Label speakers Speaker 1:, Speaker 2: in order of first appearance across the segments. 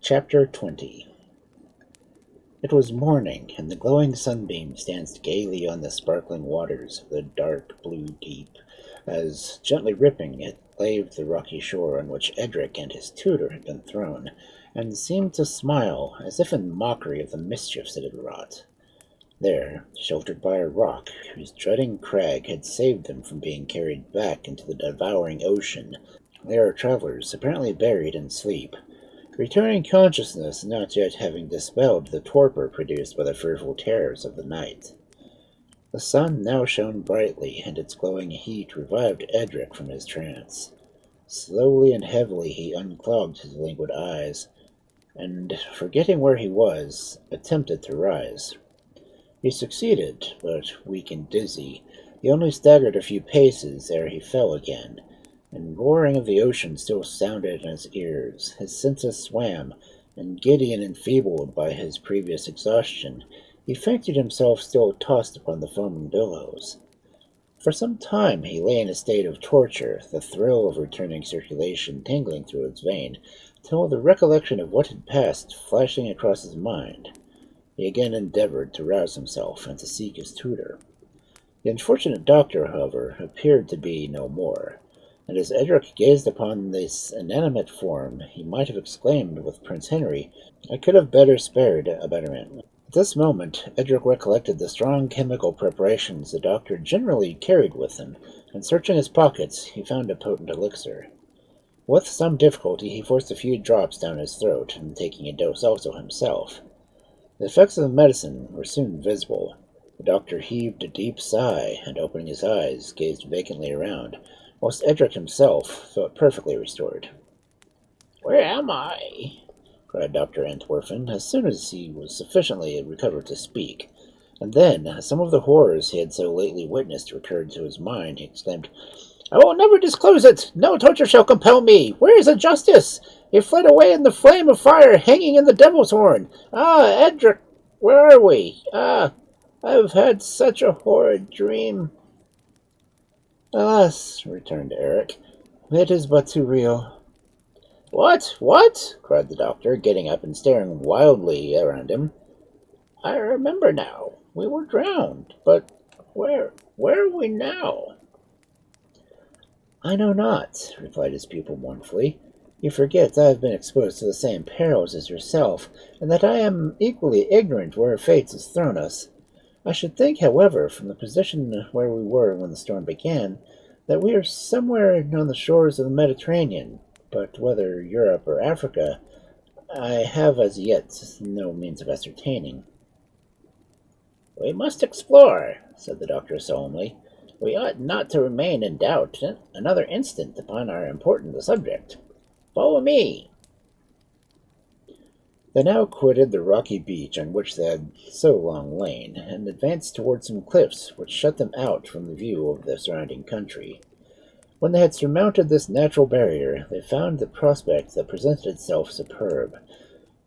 Speaker 1: Chapter 20. It was morning, and the glowing sunbeams danced gaily on the sparkling waters of the dark blue deep, as, gently ripping, it laved the rocky shore on which Edric and his tutor had been thrown, and seemed to smile, as if in mockery of the mischiefs it had wrought. There, sheltered by a rock whose jutting crag had saved them from being carried back into the devouring ocean, there are travelers apparently buried in sleep, returning consciousness not yet having dispelled the torpor produced by the fearful terrors of the night. The sun now shone brightly, and its glowing heat revived Edric from his trance. Slowly and heavily he unclogged his languid eyes, and, forgetting where he was, attempted to rise. He succeeded, but, weak and dizzy, he only staggered a few paces ere he fell again, and roaring of the ocean still sounded in his ears. His senses swam, and giddy and enfeebled by his previous exhaustion, he fancied himself still tossed upon the foaming billows. For some time he lay in a state of torture, the thrill of returning circulation tingling through his vein, till the recollection of what had passed flashing across his mind, he again endeavored to rouse himself and to seek his tutor. The unfortunate doctor, however, appeared to be no more, and as Edric gazed upon this inanimate form, he might have exclaimed with Prince Henry, "I could have better spared a better man." At this moment Edric recollected the strong chemical preparations the doctor generally carried with him, and searching his pockets, he found a potent elixir. With some difficulty he forced a few drops down his throat, and taking a dose also himself. The effects of the medicine were soon visible. The doctor heaved a deep sigh, and opening his eyes, gazed vacantly around, whilst Edric himself felt perfectly restored. "Where am I?" cried Dr Entwerfen, as soon as he was sufficiently recovered to speak. And then, as some of the horrors he had so lately witnessed recurred to his mind, he exclaimed, "I will never disclose it! No torture shall compel me! Where is the justice? He fled away in the flame of fire, hanging in the devil's horn! Ah, Edric, where are we? Ah, I have had such a horrid dream." "Alas," returned Eric, "it is but too real." "What? What?" cried the doctor, getting up and staring wildly around him. "I remember now. We were drowned. But where are we now?" "I know not," replied his pupil mournfully. "You forget I have been exposed to the same perils as yourself, and that I am equally ignorant where fate has thrown us. I should think, however, from the position where we were when the storm began, that we are somewhere on the shores of the Mediterranean, but whether Europe or Africa, I have as yet no means of ascertaining." "We must explore," said the doctor solemnly. "We ought not to remain in doubt another instant upon our important subject. Follow me." They now quitted the rocky beach on which they had so long lain, and advanced towards some cliffs which shut them out from the view of the surrounding country. When they had surmounted this natural barrier, they found the prospect that presented itself superb,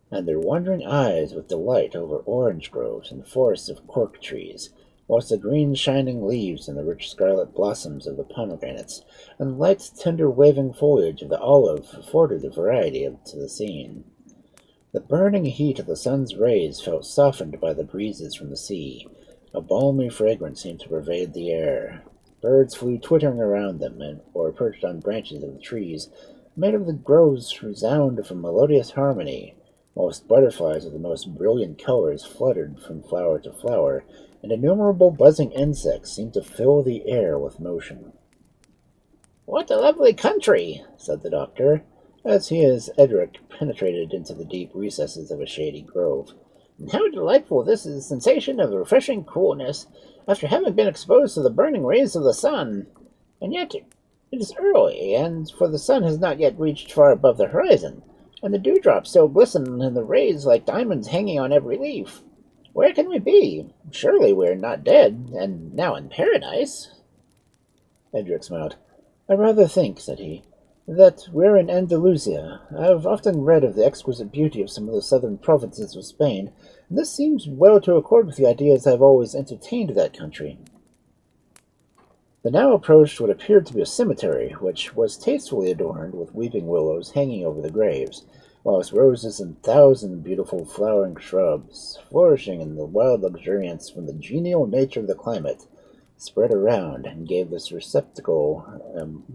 Speaker 1: and their wandering eyes with delight over orange groves and forests of cork trees, whilst the green shining leaves and the rich scarlet blossoms of the pomegranates, and the light tender waving foliage of the olive afforded a variety to the scene. The burning heat of the sun's rays felt softened by the breezes from the sea. A balmy fragrance seemed to pervade the air. Birds flew twittering around them, or perched on branches of the trees, made of the groves resound from melodious harmony, whilst butterflies of the most brilliant colors fluttered from flower to flower, and innumerable buzzing insects seemed to fill the air with motion. "What a lovely country!" said the doctor, as he and Edric penetrated into the deep recesses of a shady grove. "And how delightful this is a sensation of refreshing coolness, after having been exposed to the burning rays of the sun! And yet it is early, and for the sun has not yet reached far above the horizon, and the dewdrops still glisten in the rays like diamonds hanging on every leaf. Where can we be? Surely we are not dead, and now in paradise." Edric smiled. "I rather think," said he, "that we're in Andalusia. I have often read of the exquisite beauty of some of the southern provinces of Spain, and this seems well to accord with the ideas I have always entertained of that country." They now approached what appeared to be a cemetery, which was tastefully adorned with weeping willows hanging over the graves, whilst roses and thousand beautiful flowering shrubs, flourishing in the wild luxuriance from the genial nature of the climate, spread around and gave this receptacle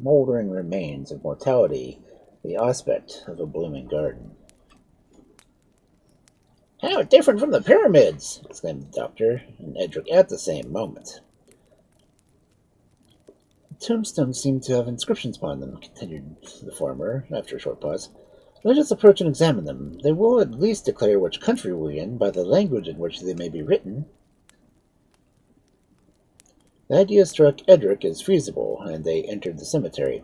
Speaker 1: mouldering remains of mortality the aspect of a blooming garden. "How different from the pyramids!" exclaimed the doctor and Edric at the same moment. "The tombstones seem to have inscriptions upon them," continued the former, after a short pause. "Let us approach and examine them. They will at least declare which country we are in by the language in which they may be written." The idea struck Edric as feasible, and they entered the cemetery.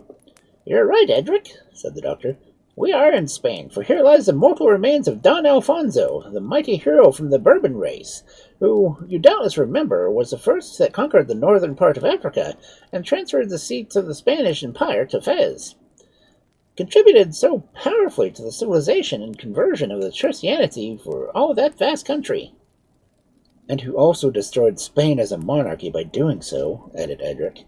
Speaker 1: "You're right, Edric," said the doctor. "We are in Spain, for here lies the mortal remains of Don Alfonso, the mighty hero from the Bourbon race, who, you doubtless remember, was the first that conquered the northern part of Africa and transferred the seat of the Spanish Empire to Fez. Contributed so powerfully to the civilization and conversion of the Christianity for all that vast country." "And who also destroyed Spain as a monarchy by doing so," added Edric.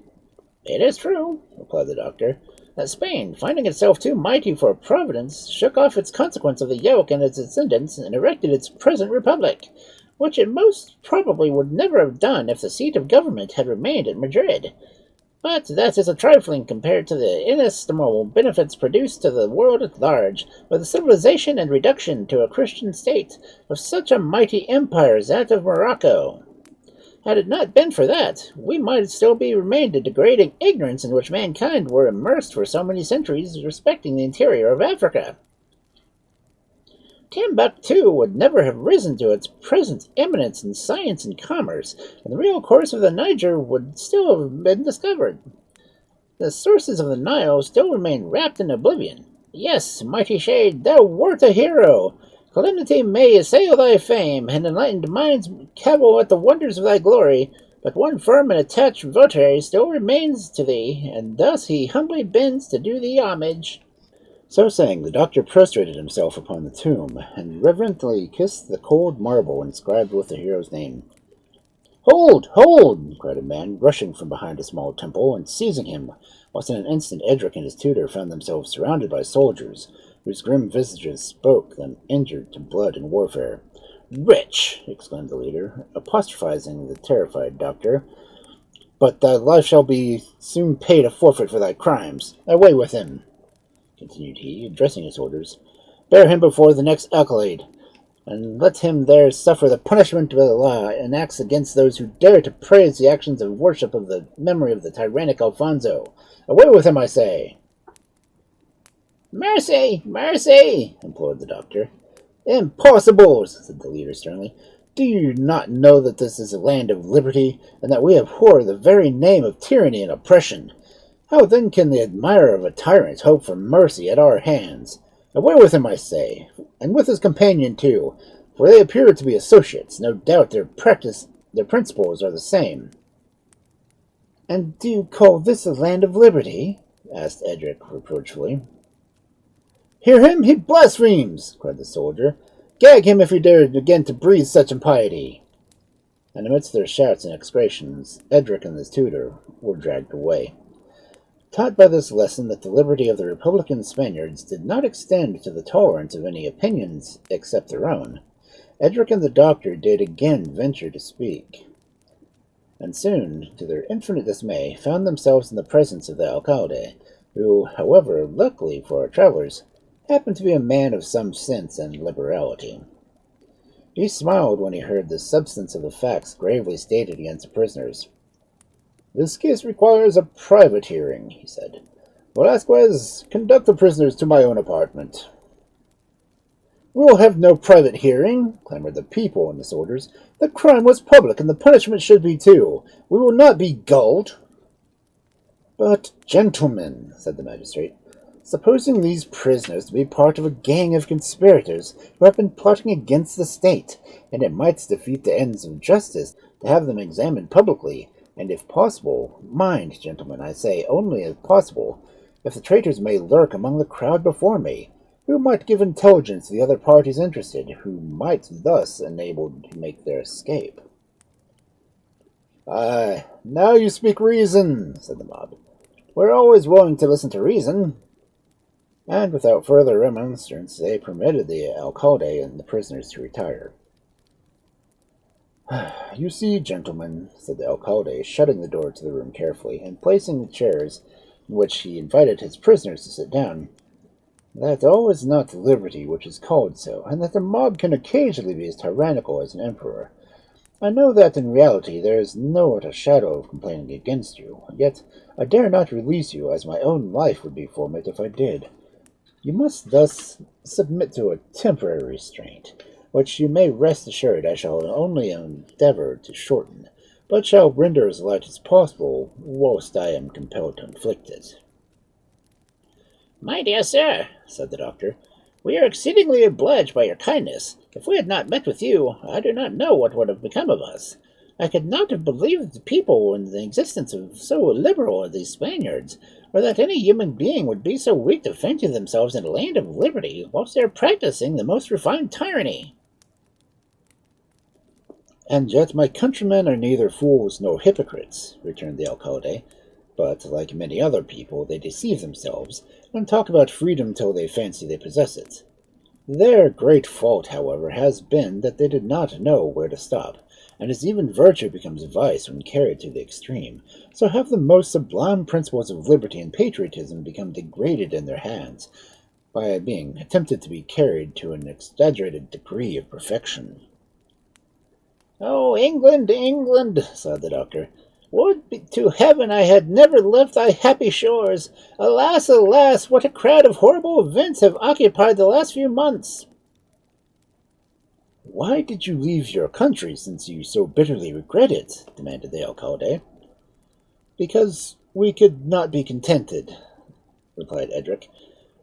Speaker 1: "It is true," replied the doctor, "that Spain, finding itself too mighty for Providence, shook off its consequence of the yoke and its descendants and erected its present republic, which it most probably would never have done if the seat of government had remained at Madrid. But that is a trifling compared to the inestimable benefits produced to the world at large by the civilization and reduction to a Christian state of such a mighty empire as that of Morocco. Had it not been for that, we might still be remained in degrading ignorance in which mankind were immersed for so many centuries respecting the interior of Africa. Timbuktu would never have risen to its present eminence in science and commerce, and the real course of the Niger would still have been discovered. The sources of the Nile still remain wrapped in oblivion. Yes, mighty shade, thou wert a hero. Calamity may assail thy fame, and enlightened minds cavil at the wonders of thy glory, but one firm and attached votary still remains to thee, and thus he humbly bends to do thee homage." So saying, the doctor prostrated himself upon the tomb, and reverently kissed the cold marble inscribed with the hero's name. "Hold! Hold!" cried a man, rushing from behind a small temple and seizing him, whilst in an instant Edric and his tutor found themselves surrounded by soldiers, whose grim visages spoke them injured to blood and warfare. "Wretch!" exclaimed the leader, apostrophizing the terrified doctor, "but thy life shall be soon paid a forfeit for thy crimes. Away with him!" continued he, addressing his soldiers. "Bear him before the next alcalde, and let him there suffer the punishment of the law and acts against those who dare to praise the actions of worship of the memory of the tyrannic Alfonso. Away with him, I say!" "Mercy! Mercy!" implored the doctor. "Impossible!" said the leader sternly. "Do you not know that this is a land of liberty, and that we abhor the very name of tyranny and oppression? How then can the admirer of a tyrant hope for mercy at our hands? Away with him, I say, and with his companion too, for they appear to be associates. No doubt their principles are the same." "And do you call this a land of liberty?" asked Edric reproachfully. "Hear him! He blasphemes!" cried the soldier. "Gag him if he dares again to breathe such impiety!" And amidst their shouts and execrations, Edric and his tutor were dragged away. Taught by this lesson that the liberty of the Republican Spaniards did not extend to the tolerance of any opinions except their own, Edric and the doctor did again venture to speak, and soon, to their infinite dismay, found themselves in the presence of the alcalde, who, however, luckily for our travelers, happened to be a man of some sense and liberality. He smiled when he heard the substance of the facts gravely stated against the prisoners. "This case requires a private hearing," he said. "Velasquez, conduct the prisoners to my own apartment." "We will have no private hearing," clamored the people and the soldiers. "The crime was public, and the punishment should be too. We will not be gulled." "But, gentlemen," said the magistrate, "supposing these prisoners to be part of a gang of conspirators who have been plotting against the state, and it might defeat the ends of justice to have them examined publicly, and if possible, mind, gentlemen, I say only if possible, if the traitors may lurk among the crowd before me, who might give intelligence to the other parties interested, who might thus enable to make their escape." "Aye, now you speak reason," said the mob. "We're always willing to listen to reason." and without further remonstrance they permitted the alcalde and the prisoners to retire. "You see, gentlemen," said the alcalde, shutting the door to the room carefully, and placing the chairs in which he invited his prisoners to sit down, "that all is not liberty which is called so, and that the mob can occasionally be as tyrannical as an emperor. I know that in reality there is not a shadow of complaining against you, yet I dare not release you, as my own life would be forfeit if I did. You must thus submit to a temporary restraint, which you may rest assured I shall only endeavor to shorten, but shall render as light as possible whilst I am compelled to inflict it."
Speaker 2: "My dear sir," said the doctor, "we are exceedingly obliged by your kindness. If we had not met with you, I do not know what would have become of us. I could not have believed the people in the existence of so illiberal as these Spaniards, or that any human being would be so weak to fancy themselves in a land of liberty, whilst they are practicing the most refined tyranny."
Speaker 1: "And yet my countrymen are neither fools nor hypocrites," returned the alcalde, "but, like many other people, they deceive themselves, and talk about freedom till they fancy they possess it. Their great fault, however, has been that they did not know where to stop, and as even virtue becomes vice when carried to the extreme, so have the most sublime principles of liberty and patriotism become degraded in their hands, by being attempted to be carried to an exaggerated degree of perfection."
Speaker 2: "Oh, England, England," sighed the doctor, "would to heaven I had never left thy happy shores! Alas, alas, what a crowd of horrible events have occupied the last few months!"
Speaker 1: "Why did you leave your country, since you so bitterly regret it?" demanded the alcalde. "Because we could not be contented," replied Edric.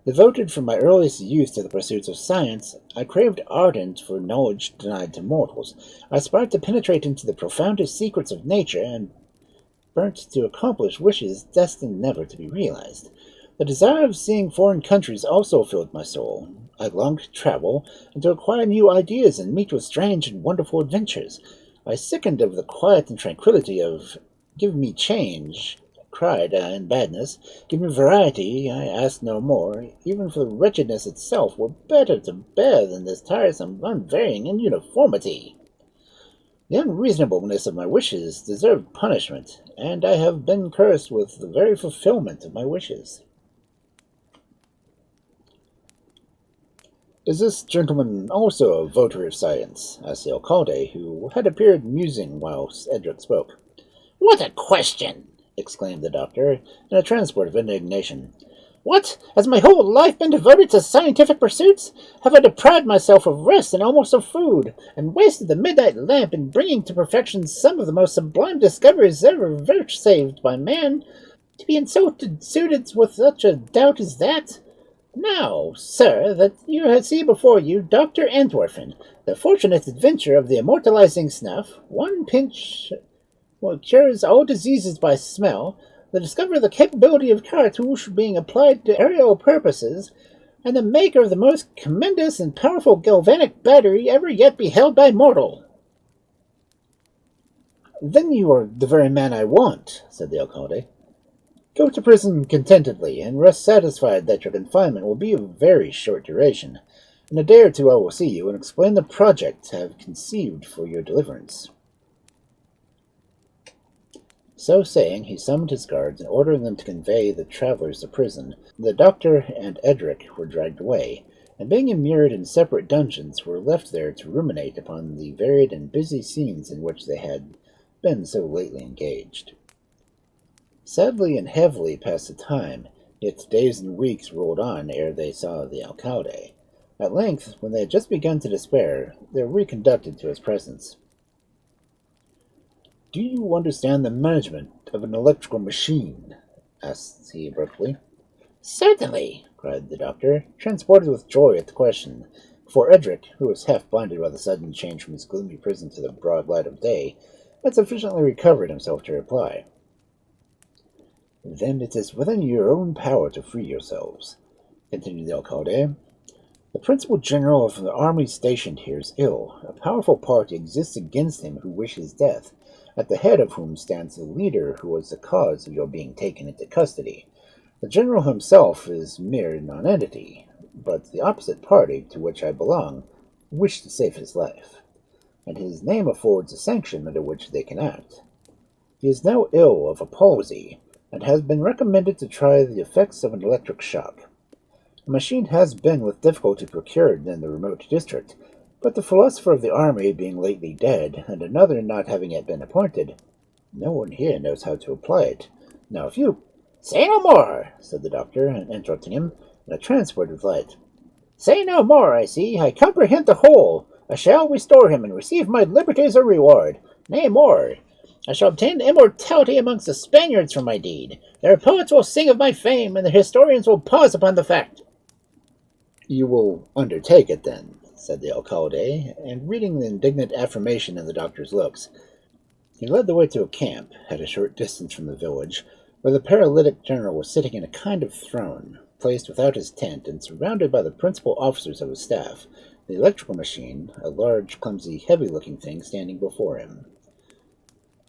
Speaker 1: "Devoted from my earliest youth to the pursuits of science, I craved ardent for knowledge denied to mortals. I aspired to penetrate into the profoundest secrets of nature, and burnt to accomplish wishes destined never to be realized. The desire of seeing foreign countries also filled my soul. I longed to travel, and to acquire new ideas and meet with strange and wonderful adventures. I sickened of the quiet and tranquillity of "Give me change," cried I in badness. "Give me variety," I asked no more. Even for the wretchedness itself were better to bear than this tiresome, unvarying uniformity. The unreasonableness of my wishes deserved punishment, and I have been cursed with the very fulfillment of my wishes. "Is this gentleman also a votary of science?" asked the alcalde, who had appeared musing whilst Edric spoke.
Speaker 2: "What a question!" exclaimed the doctor, in a transport of indignation. "What! Has my whole life been devoted to scientific pursuits? Have I deprived myself of rest and almost of food, and wasted the midnight lamp in bringing to perfection some of the most sublime discoveries ever vouchsafed by man? To be insulted suited with such a doubt as that? Now, sir, that you see before you Dr. Entwerfen, the fortunate adventurer of the immortalizing snuff, one pinch cures all diseases by smell, the discoverer of the capability of cartouche being applied to aerial purposes, and the maker of the most tremendous and powerful galvanic battery ever yet beheld by mortal."
Speaker 1: "Then you are the very man I want," said the alcalde. "Go to prison contentedly, and rest satisfied that your confinement will be of very short duration. In a day or two I will see you, and explain the project I have conceived for your deliverance." So saying, he summoned his guards, and ordering them to convey the travelers to prison, the doctor and Edric were dragged away, and being immured in separate dungeons, were left there to ruminate upon the varied and busy scenes in which they had been so lately engaged. Sadly and heavily passed the time, yet days and weeks rolled on ere they saw the alcalde. At length, when they had just begun to despair, they were reconducted to his presence. "Do you understand the management of an electrical machine?" asked he abruptly.
Speaker 2: "Certainly,"
Speaker 1: cried the doctor, transported with joy at the question, for Edric, who was half blinded by the sudden change from his gloomy prison to the broad light of day, had sufficiently recovered himself to reply. "Then it is within your own power to free yourselves," continued the alcalde. "The principal general of the army stationed here is ill. A powerful party exists against him who wish his death, at the head of whom stands the leader who was the cause of your being taken into custody. The general himself is mere nonentity, but the opposite party to which I belong wish to save his life, and his name affords a sanction under which they can act. He is now ill of a palsy, and has been recommended to try the effects of an electric shock. A machine has been with difficulty procured in the remote district, but the philosopher of the army being lately dead, and another not having yet been appointed, no one here knows how to apply it. Now if you—
Speaker 2: Say no more,
Speaker 1: said the doctor, interrupting him, in a transport of light.
Speaker 2: Say no more, I see. I comprehend the whole. I shall restore him and receive my liberty as a reward. Nay, more. I shall obtain immortality amongst the Spaniards for my deed. Their poets will sing of my fame, and the historians will pause upon the fact.
Speaker 1: You will undertake it, then, said the alcalde, and reading the indignant affirmation in the doctor's looks, he led the way to a camp at a short distance from the village, where the paralytic general was sitting in a kind of throne, placed without his tent and surrounded by the principal officers of his staff, the electrical machine, a large, clumsy, heavy-looking thing, standing before him.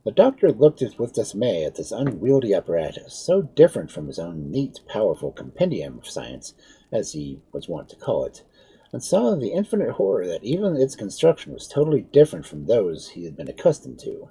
Speaker 1: The doctor looked with dismay at this unwieldy apparatus, so different from his own neat, powerful compendium of science, as he was wont to call it, and saw the infinite horror that even its construction was totally different from those he had been accustomed to.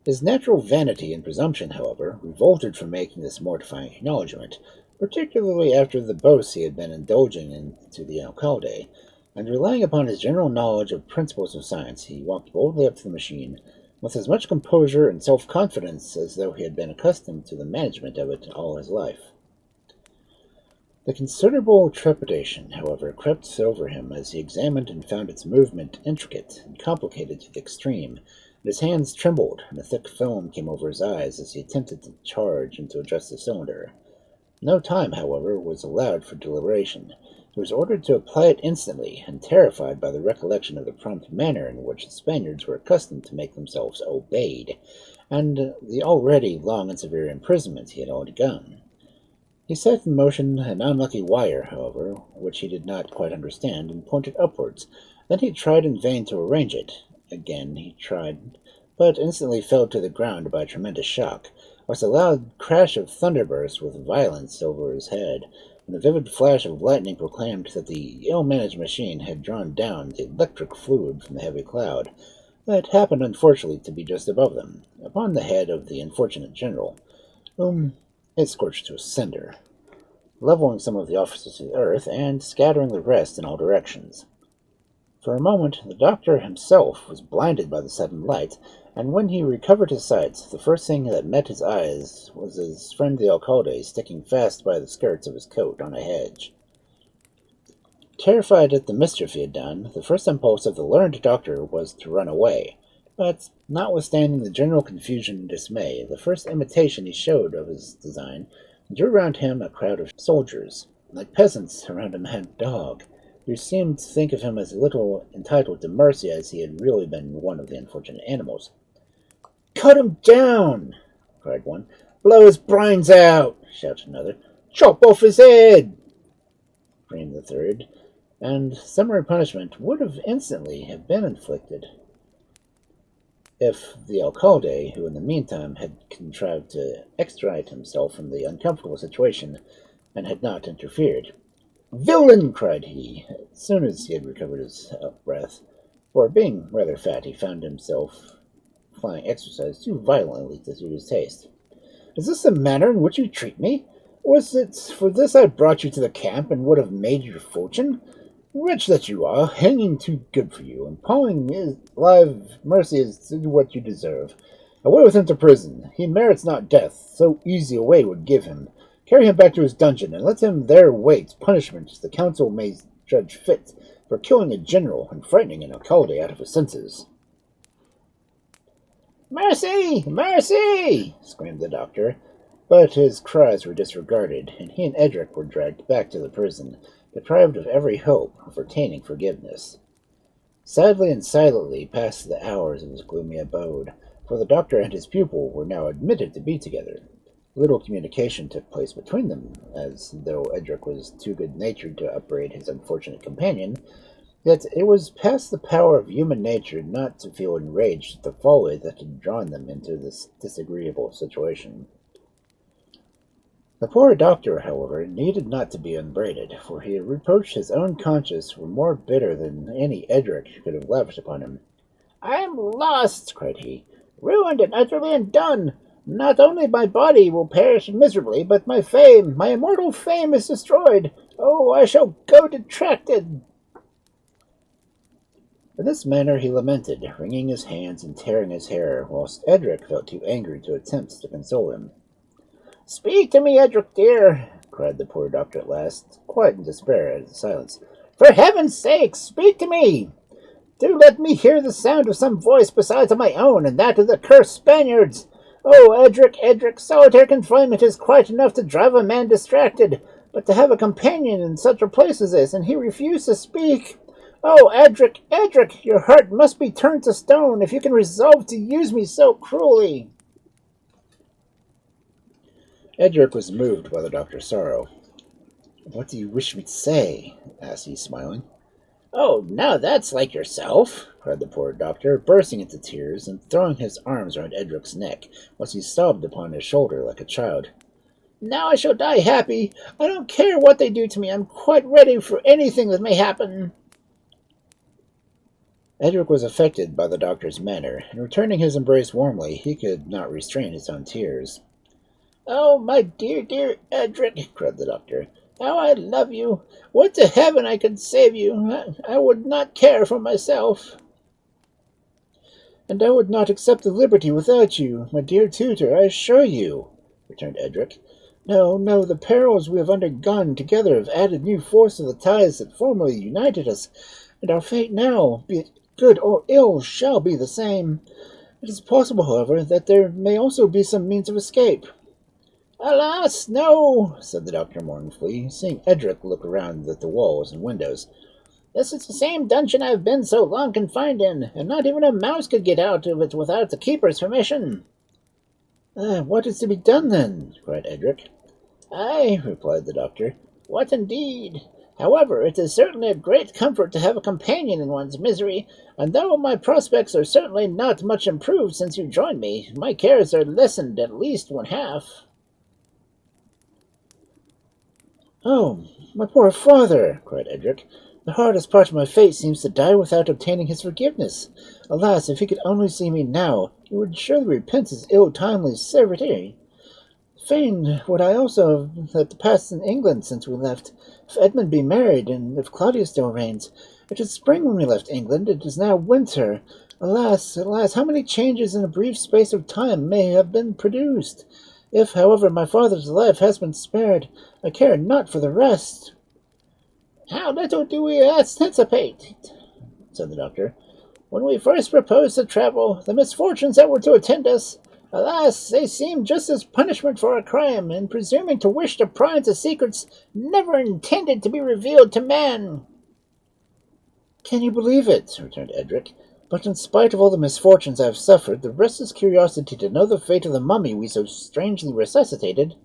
Speaker 1: His natural vanity and presumption, however, revolted from making this mortifying acknowledgment, particularly after the boasts he had been indulging in to the alcalde, and relying upon his general knowledge of principles of science, he walked boldly up to the machine, with as much composure and self-confidence as though he had been accustomed to the management of it all his life. The considerable trepidation, however, crept over him as he examined and found its movement intricate and complicated to the extreme, and his hands trembled, and a thick film came over his eyes as he attempted to charge and to adjust the cylinder. No time, however, was allowed for deliberation. He was ordered to apply it instantly, and terrified by the recollection of the prompt manner in which the Spaniards were accustomed to make themselves obeyed, and the already long and severe imprisonment he had undergone. He set in motion an unlucky wire, however, which he did not quite understand, and pointed upwards. Then he tried in vain to arrange it. Again he tried, but instantly fell to the ground by a tremendous shock, whilst a loud crash of thunder burst with violence over his head, and a vivid flash of lightning proclaimed that the ill-managed machine had drawn down the electric fluid from the heavy cloud that happened unfortunately to be just above them, upon the head of the unfortunate general, whom it scorched to a cinder, leveling some of the officers to the earth, and scattering the rest in all directions. For a moment the doctor himself was blinded by the sudden light, and when he recovered his sight, the first thing that met his eyes was his friend the alcalde sticking fast by the skirts of his coat on a hedge. Terrified at the mischief he had done, the first impulse of the learned doctor was to run away, but, notwithstanding the general confusion and dismay, the first imitation he showed of his design drew round him a crowd of soldiers, like peasants around a mad dog, who seemed to think of him as little entitled to mercy as he had really been one of the unfortunate animals.
Speaker 2: "Cut him down!"
Speaker 1: cried one.
Speaker 2: "Blow his brains out!"
Speaker 1: shouted another.
Speaker 2: "Chop off his head!"
Speaker 1: screamed the third, and summary punishment would have instantly have been inflicted if the alcalde, who in the meantime had contrived to extricate himself from the uncomfortable situation, and had not interfered.
Speaker 2: "Villain!"
Speaker 1: cried he, as soon as he had recovered his breath, for, being rather fat, he found himself flying exercise too violently to suit his taste.
Speaker 2: "Is this the manner in which you treat me? Was it for this I brought you to the camp, and would have made your fortune? Wretch that you are, hanging too good for you, and palming his live mercy is what you deserve. Away with him to prison. He merits not death, so easy a way would give him. Carry him back to his dungeon, and let him there wait punishment as the council may judge fit, for killing a general and frightening an alcalde out of his senses." "Mercy! Mercy!"
Speaker 1: screamed the doctor, but his cries were disregarded, and he and Edric were dragged back to the prison, deprived of every hope of retaining forgiveness. Sadly and silently passed the hours of his gloomy abode, for the doctor and his pupil were now admitted to be together. Little communication took place between them, as though Edric was too good-natured to upbraid his unfortunate companion, yet it was past the power of human nature not to feel enraged at the folly that had drawn them into this disagreeable situation. The poor doctor, however, needed not to be upbraided, for he reproached his own conscience for more bitter than any Edric could have lavished upon him.
Speaker 2: "I am lost!" cried he. "Ruined and utterly undone! Not only my body will perish miserably, but my fame, my immortal fame, is destroyed! Oh, I shall go detracted!"
Speaker 1: In this manner he lamented, wringing his hands and tearing his hair, whilst Edric felt too angry to attempt to console him.
Speaker 2: "Speak to me, Edric dear!" cried the poor doctor at last, quite in despair at the silence. "For heaven's sake, speak to me! Do let me hear the sound of some voice besides my own, and that of the cursed Spaniards! Oh, Edric, Edric, solitary confinement is quite enough to drive a man distracted, but to have a companion in such a place as this, and he refuse to speak! Oh, Edric, Edric, your heart must be turned to stone if you can resolve to use me so cruelly!"
Speaker 1: Edric was moved by the doctor's sorrow. "What do you wish me to say?" asked he, smiling.
Speaker 2: "Oh, now that's like yourself!"
Speaker 1: cried the poor doctor, bursting into tears and throwing his arms round Edric's neck, whilst he sobbed upon his shoulder like a child.
Speaker 2: "Now I shall die happy! I don't care what they do to me! I'm quite ready for anything that may happen!"
Speaker 1: Edric was affected by the doctor's manner, and returning his embrace warmly, he could not restrain his own tears.
Speaker 2: "Oh, my dear, dear Edric!" cried the doctor. "How I love you! Would to heaven I could save you! I would not care for myself."
Speaker 1: "And I would not accept the liberty without you, my dear tutor, I assure you," returned Edric. "No, no, the perils we have undergone together have added new force to the ties that formerly united us, and our fate now, be it good or ill, shall be the same. It is possible, however, that there may also be some means of escape."
Speaker 2: "Alas, no!"
Speaker 1: said the doctor mournfully, seeing Edric look around at the walls and windows.
Speaker 2: "This is the same dungeon I have been so long confined in, and not even a mouse could get out of it without the keeper's permission."
Speaker 1: "What is to be done, then?" cried Edric.
Speaker 2: "Aye," replied the doctor, "what indeed? However, it is certainly a great comfort to have a companion in one's misery, and though my prospects are certainly not much improved since you joined me, my cares are lessened at least one half."
Speaker 1: "Oh, my poor father!" cried Edric. "The hardest part of my fate seems to die without obtaining his forgiveness. Alas, if he could only see me now, he would surely repent his ill-timely severity. Fain would I also have passed in England since we left. If Edmund be married, and if Claudia still reigns. It is spring when we left England, it is now winter. Alas, alas, how many changes in a brief space of time may have been produced! If, however, my father's life has been spared, I care not for the rest."
Speaker 2: "How little do we anticipate," said the doctor, "when we first proposed to travel, the misfortunes that were to attend us. Alas, they seemed just as punishment for a crime, in presuming to wish to pry into secrets never intended to be revealed to man."
Speaker 1: "Can you believe it?" returned Edric. "But in spite of all the misfortunes I have suffered, the restless curiosity to know the fate of the mummy we so strangely resuscitated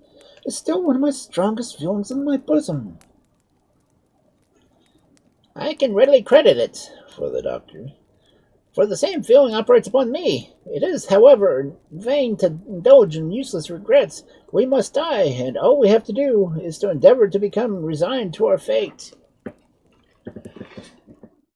Speaker 1: is still one of my strongest feelings in my bosom."
Speaker 2: "I can readily credit it," for the doctor, "for the same feeling operates upon me. It is, however, vain to indulge in useless regrets. We must die, and all we have to do is to endeavor to become resigned to our fate."